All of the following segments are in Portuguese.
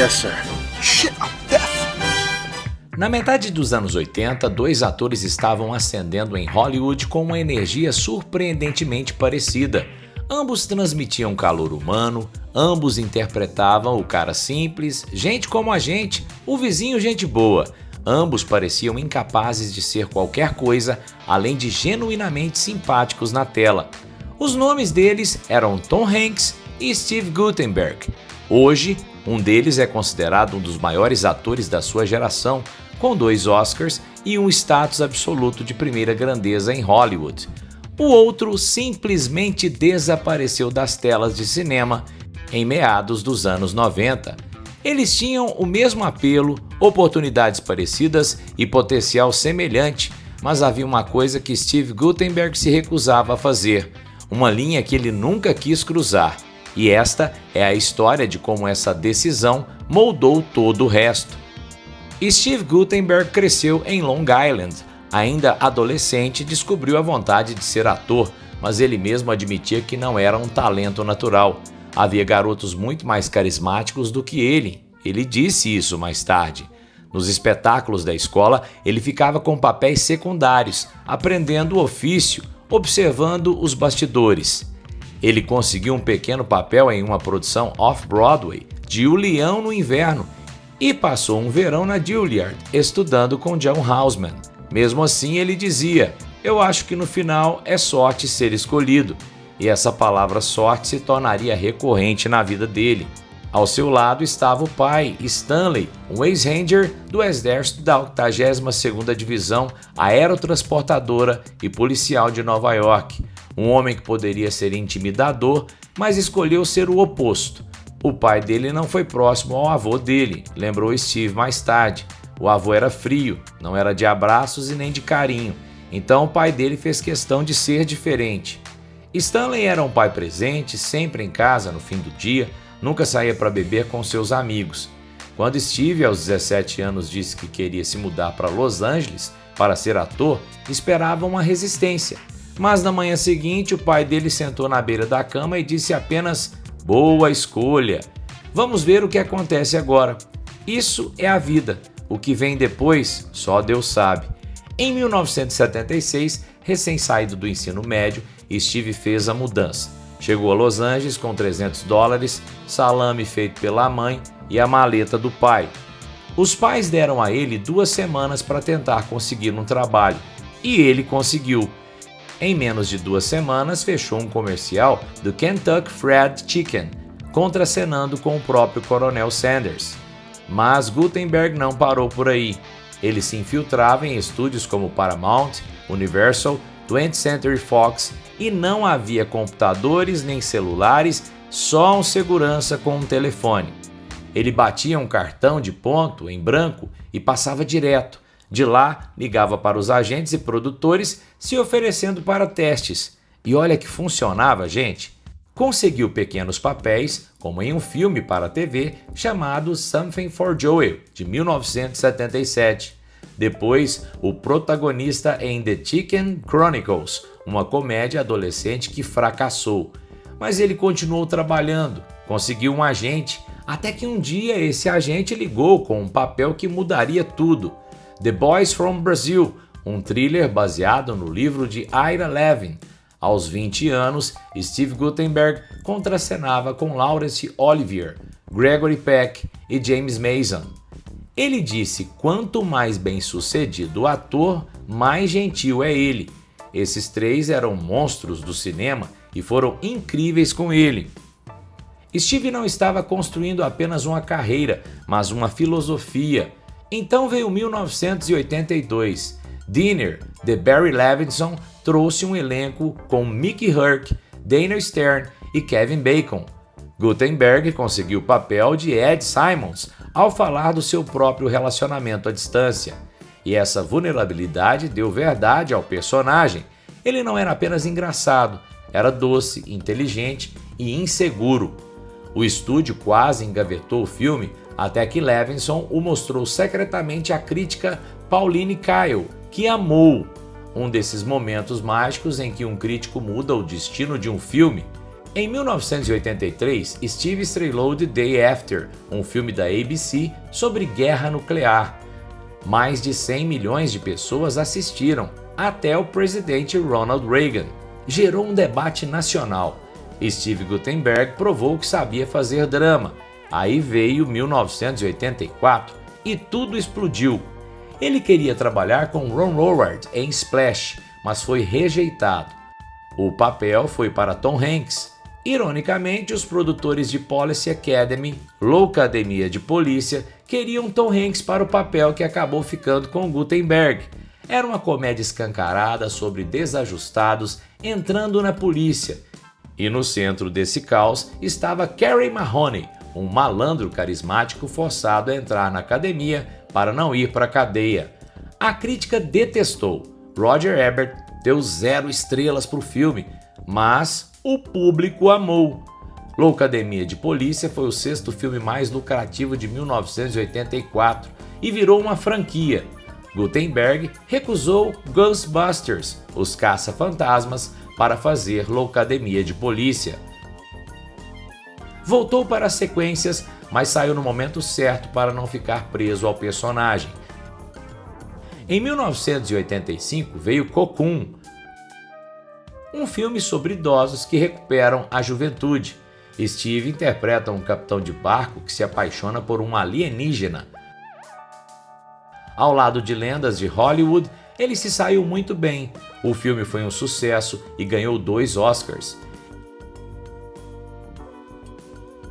Yes, sir. Shit, I'm deaf. Na metade dos anos 80, dois atores estavam ascendendo em Hollywood com uma energia surpreendentemente parecida. Ambos transmitiam calor humano, ambos interpretavam o cara simples, gente como a gente, o vizinho gente boa. Ambos pareciam incapazes de ser qualquer coisa além de genuinamente simpáticos na tela. Os nomes deles eram Tom Hanks e Steve Guttenberg. Hoje, um deles é considerado um dos maiores atores da sua geração, com 2 Oscars e um status absoluto de primeira grandeza em Hollywood. O outro simplesmente desapareceu das telas de cinema em meados dos anos 90. Eles tinham o mesmo apelo, oportunidades parecidas e potencial semelhante, mas havia uma coisa que Steve Guttenberg se recusava a fazer, uma linha que ele nunca quis cruzar. E esta é a história de como essa decisão moldou todo o resto. Steve Guttenberg cresceu em Long Island. Ainda adolescente, descobriu a vontade de ser ator, mas ele mesmo admitia que não era um talento natural. Havia garotos muito mais carismáticos do que ele. Ele disse isso mais tarde. Nos espetáculos da escola, ele ficava com papéis secundários, aprendendo o ofício, observando os bastidores. Ele conseguiu um pequeno papel em uma produção off-Broadway de O Leão no Inverno e passou um verão na Juilliard, estudando com John Houseman. Mesmo assim, ele dizia: "Eu acho que no final é sorte ser escolhido", e essa palavra sorte se tornaria recorrente na vida dele. Ao seu lado estava o pai, Stanley, um ex-ranger do exército da 82ª Divisão Aerotransportadora e Policial de Nova York, um homem que poderia ser intimidador, mas escolheu ser o oposto. O pai dele não foi próximo ao avô dele, lembrou Steve mais tarde. O avô era frio, não era de abraços e nem de carinho, então o pai dele fez questão de ser diferente. Stanley era um pai presente, sempre em casa no fim do dia, nunca saía para beber com seus amigos. Quando Steve, aos 17 anos, disse que queria se mudar para Los Angeles para ser ator, esperava uma resistência. Mas na manhã seguinte, o pai dele sentou na beira da cama e disse apenas: "Boa escolha. Vamos ver o que acontece agora. Isso é a vida. O que vem depois, só Deus sabe." Em 1976, recém-saído do ensino médio, Steve fez a mudança. Chegou a Los Angeles com $300, salame feito pela mãe e a maleta do pai. Os pais deram a ele 2 semanas para tentar conseguir um trabalho, e ele conseguiu. Em menos de 2 semanas, fechou um comercial do Kentucky Fried Chicken, contracenando com o próprio Coronel Sanders. Mas Guttenberg não parou por aí. Ele se infiltrava em estúdios como Paramount, Universal, 20th Century Fox e não havia computadores nem celulares, só um segurança com um telefone. Ele batia um cartão de ponto em branco e passava direto. De lá, ligava para os agentes e produtores se oferecendo para testes. E olha que funcionava, gente. Conseguiu pequenos papéis, como em um filme para a TV chamado Something for Joel, de 1977. Depois, o protagonista em The Chicken Chronicles, uma comédia adolescente que fracassou. Mas ele continuou trabalhando, conseguiu um agente, até que um dia esse agente ligou com um papel que mudaria tudo. The Boys from Brazil, um thriller baseado no livro de Ira Levin. Aos 20 anos, Steve Guttenberg contracenava com Laurence Olivier, Gregory Peck e James Mason. Ele disse: quanto mais bem-sucedido o ator, mais gentil é ele. Esses 3 eram monstros do cinema e foram incríveis com ele. Steve não estava construindo apenas uma carreira, mas uma filosofia. Então veio 1982. Dinner, de Barry Levinson, trouxe um elenco com Mickey Rourke, Dana Stern e Kevin Bacon. Guttenberg conseguiu o papel de Ed Simons ao falar do seu próprio relacionamento à distância. E essa vulnerabilidade deu verdade ao personagem. Ele não era apenas engraçado, era doce, inteligente e inseguro. O estúdio quase engavetou o filme até que Levinson o mostrou secretamente à crítica Pauline Kael, que amou. Um desses momentos mágicos em que um crítico muda o destino de um filme. Em 1983, Steve estrelou The Day After, um filme da ABC sobre guerra nuclear. Mais de 100 milhões de pessoas assistiram, até o presidente Ronald Reagan. Gerou um debate nacional. Steve Guttenberg provou que sabia fazer drama. Aí veio 1984 e tudo explodiu. Ele queria trabalhar com Ron Howard em Splash, mas foi rejeitado. O papel foi para Tom Hanks. Ironicamente, os produtores de Police Academy, Loucademia de Polícia, queriam Tom Hanks para o papel que acabou ficando com Guttenberg. Era uma comédia escancarada sobre desajustados entrando na polícia. E no centro desse caos estava Kerry Mahoney, um malandro carismático forçado a entrar na academia para não ir para a cadeia. A crítica detestou. Roger Ebert deu 0 estrelas para o filme, mas o público amou. Loucademia de Polícia foi o 6º filme mais lucrativo de 1984 e virou uma franquia. Guttenberg recusou Ghostbusters, Os Caça-Fantasmas, para fazer Loucademia de Polícia. Voltou para as sequências, mas saiu no momento certo para não ficar preso ao personagem. Em 1985 veio Cocoon, um filme sobre idosos que recuperam a juventude. Steve interpreta um capitão de barco que se apaixona por um alienígena. Ao lado de lendas de Hollywood, ele se saiu muito bem. O filme foi um sucesso e ganhou 2 Oscars.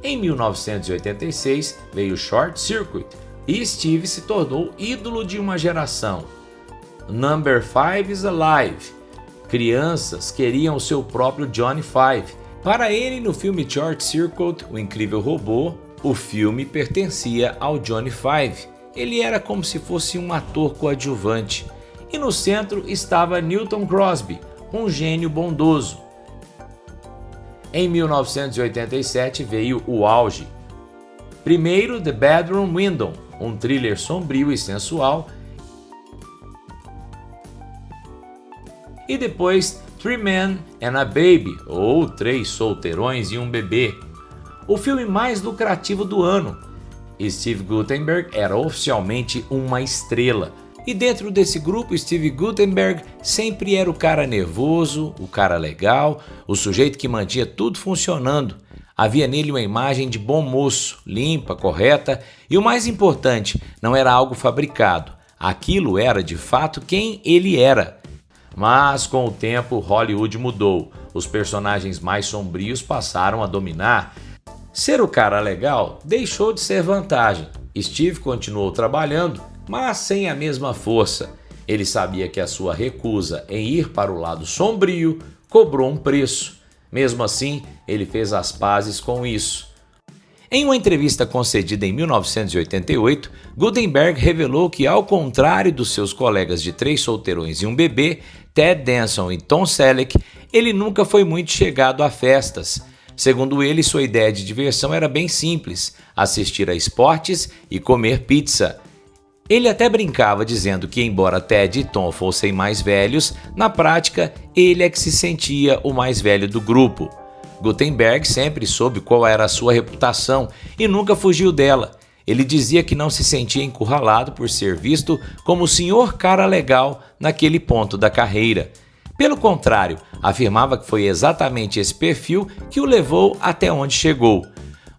Em 1986 veio Short Circuit e Steve se tornou ídolo de uma geração. Number 5 is Alive. Crianças queriam o seu próprio Johnny Five. Para ele, no filme Short Circuit, O Incrível Robô, o filme pertencia ao Johnny Five. Ele era como se fosse um ator coadjuvante. E no centro estava Newton Crosby, um gênio bondoso. Em 1987 veio o auge. Primeiro, The Bedroom Window, um thriller sombrio e sensual. E depois, Three Men and a Baby, ou 3 Solteirões e um Bebê, o filme mais lucrativo do ano. Steve Guttenberg era oficialmente uma estrela. E dentro desse grupo, Steve Guttenberg sempre era o cara nervoso, o cara legal, o sujeito que mantinha tudo funcionando. Havia nele uma imagem de bom moço, limpa, correta e o mais importante, não era algo fabricado. Aquilo era de fato quem ele era. Mas com o tempo, Hollywood mudou. Os personagens mais sombrios passaram a dominar. Ser o cara legal deixou de ser vantagem. Steve continuou trabalhando, mas sem a mesma força. Ele sabia que a sua recusa em ir para o lado sombrio cobrou um preço. Mesmo assim, ele fez as pazes com isso. Em uma entrevista concedida em 1988, Guttenberg revelou que, ao contrário dos seus colegas de 3 Solteirões e um Bebê, Ted Danson e Tom Selleck, ele nunca foi muito chegado a festas. Segundo ele, sua ideia de diversão era bem simples: assistir a esportes e comer pizza. Ele até brincava dizendo que, embora Ted e Tom fossem mais velhos, na prática ele é que se sentia o mais velho do grupo. Guttenberg sempre soube qual era a sua reputação e nunca fugiu dela. Ele dizia que não se sentia encurralado por ser visto como o senhor cara legal naquele ponto da carreira. Pelo contrário, afirmava que foi exatamente esse perfil que o levou até onde chegou.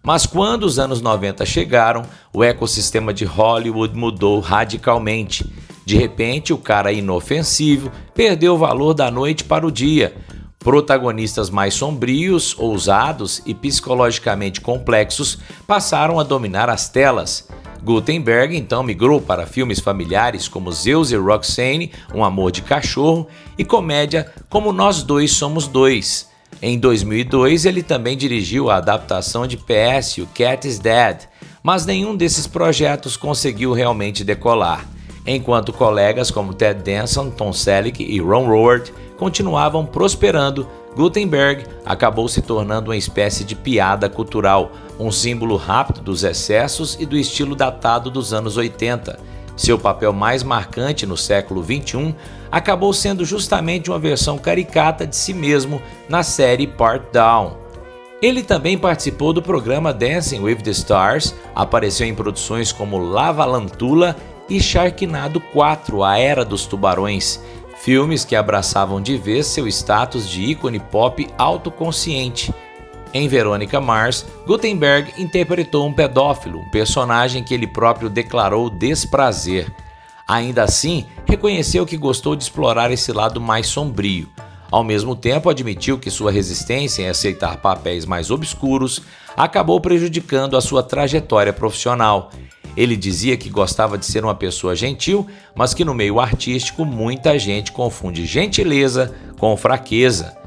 Mas quando os anos 90 chegaram, o ecossistema de Hollywood mudou radicalmente. De repente, o cara inofensivo perdeu o valor da noite para o dia. Protagonistas mais sombrios, ousados e psicologicamente complexos passaram a dominar as telas. Guttenberg então migrou para filmes familiares como Zeus e Roxanne, Um Amor de Cachorro, e comédia como Nós Dois Somos Dois. Em 2002, ele também dirigiu a adaptação de PS, O Cat is Dead, mas nenhum desses projetos conseguiu realmente decolar. Enquanto colegas como Ted Danson, Tom Selleck e Ron Howard continuavam prosperando, Guttenberg acabou se tornando uma espécie de piada cultural, um símbolo rápido dos excessos e do estilo datado dos anos 80. Seu papel mais marcante no século XXI acabou sendo justamente uma versão caricata de si mesmo na série Part Down. Ele também participou do programa Dancing with the Stars, apareceu em produções como Lavalantula e Sharknado 4, A Era dos Tubarões, filmes que abraçavam de vez seu status de ícone pop autoconsciente. Em Veronica Mars, Guttenberg interpretou um pedófilo, um personagem que ele próprio declarou desprazer. Ainda assim, reconheceu que gostou de explorar esse lado mais sombrio. Ao mesmo tempo, admitiu que sua resistência em aceitar papéis mais obscuros acabou prejudicando a sua trajetória profissional. Ele dizia que gostava de ser uma pessoa gentil, mas que no meio artístico muita gente confunde gentileza com fraqueza.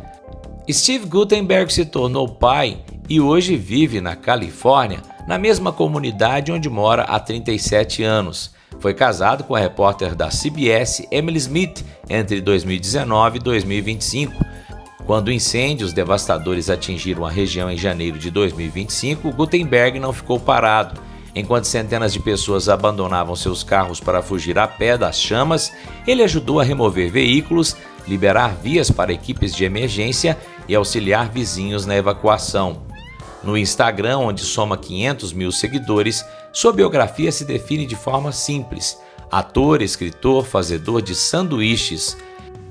Steve Guttenberg se tornou pai e hoje vive na Califórnia, na mesma comunidade onde mora há 37 anos. Foi casado com a repórter da CBS Emily Smith entre 2019 e 2025. Quando incêndios devastadores atingiram a região em janeiro de 2025, Guttenberg não ficou parado. Enquanto centenas de pessoas abandonavam seus carros para fugir a pé das chamas, ele ajudou a remover veículos, liberar vias para equipes de emergência e auxiliar vizinhos na evacuação. No Instagram, onde soma 500 mil seguidores, sua biografia se define de forma simples: ator, escritor, fazedor de sanduíches.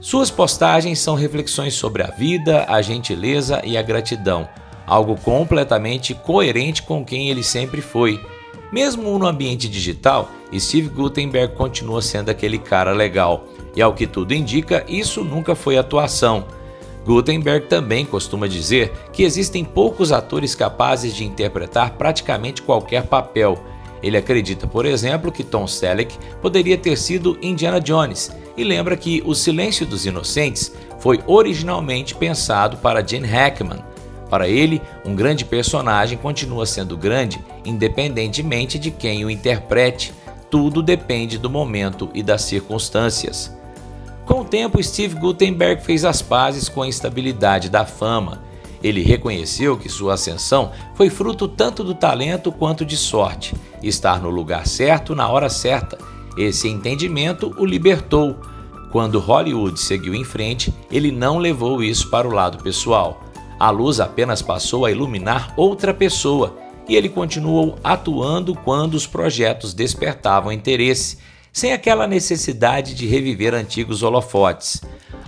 Suas postagens são reflexões sobre a vida, a gentileza e a gratidão, algo completamente coerente com quem ele sempre foi. Mesmo no ambiente digital, Steve Guttenberg continua sendo aquele cara legal, e ao que tudo indica, isso nunca foi atuação. Guttenberg também costuma dizer que existem poucos atores capazes de interpretar praticamente qualquer papel. Ele acredita, por exemplo, que Tom Selleck poderia ter sido Indiana Jones e lembra que O Silêncio dos Inocentes foi originalmente pensado para Gene Hackman. Para ele, um grande personagem continua sendo grande independentemente de quem o interprete. Tudo depende do momento e das circunstâncias. Com o tempo, Steve Guttenberg fez as pazes com a instabilidade da fama. Ele reconheceu que sua ascensão foi fruto tanto do talento quanto de sorte, estar no lugar certo na hora certa. Esse entendimento o libertou. Quando Hollywood seguiu em frente, ele não levou isso para o lado pessoal. A luz apenas passou a iluminar outra pessoa, e ele continuou atuando quando os projetos despertavam interesse, sem aquela necessidade de reviver antigos holofotes.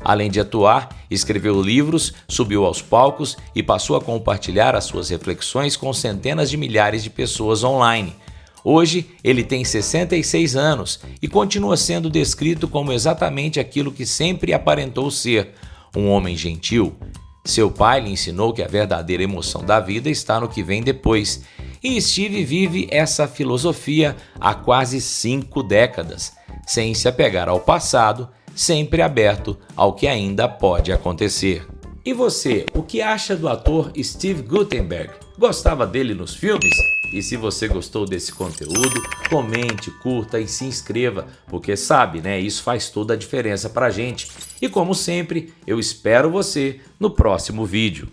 Além de atuar, escreveu livros, subiu aos palcos e passou a compartilhar as suas reflexões com centenas de milhares de pessoas online. Hoje, ele tem 66 anos e continua sendo descrito como exatamente aquilo que sempre aparentou ser, um homem gentil. Seu pai lhe ensinou que a verdadeira emoção da vida está no que vem depois, e Steve vive essa filosofia há quase 5 décadas, sem se apegar ao passado, sempre aberto ao que ainda pode acontecer. E você, o que acha do ator Steve Guttenberg? Gostava dele nos filmes? E se você gostou desse conteúdo, comente, curta e se inscreva, porque sabe, né? Isso faz toda a diferença pra gente. E como sempre, eu espero você no próximo vídeo.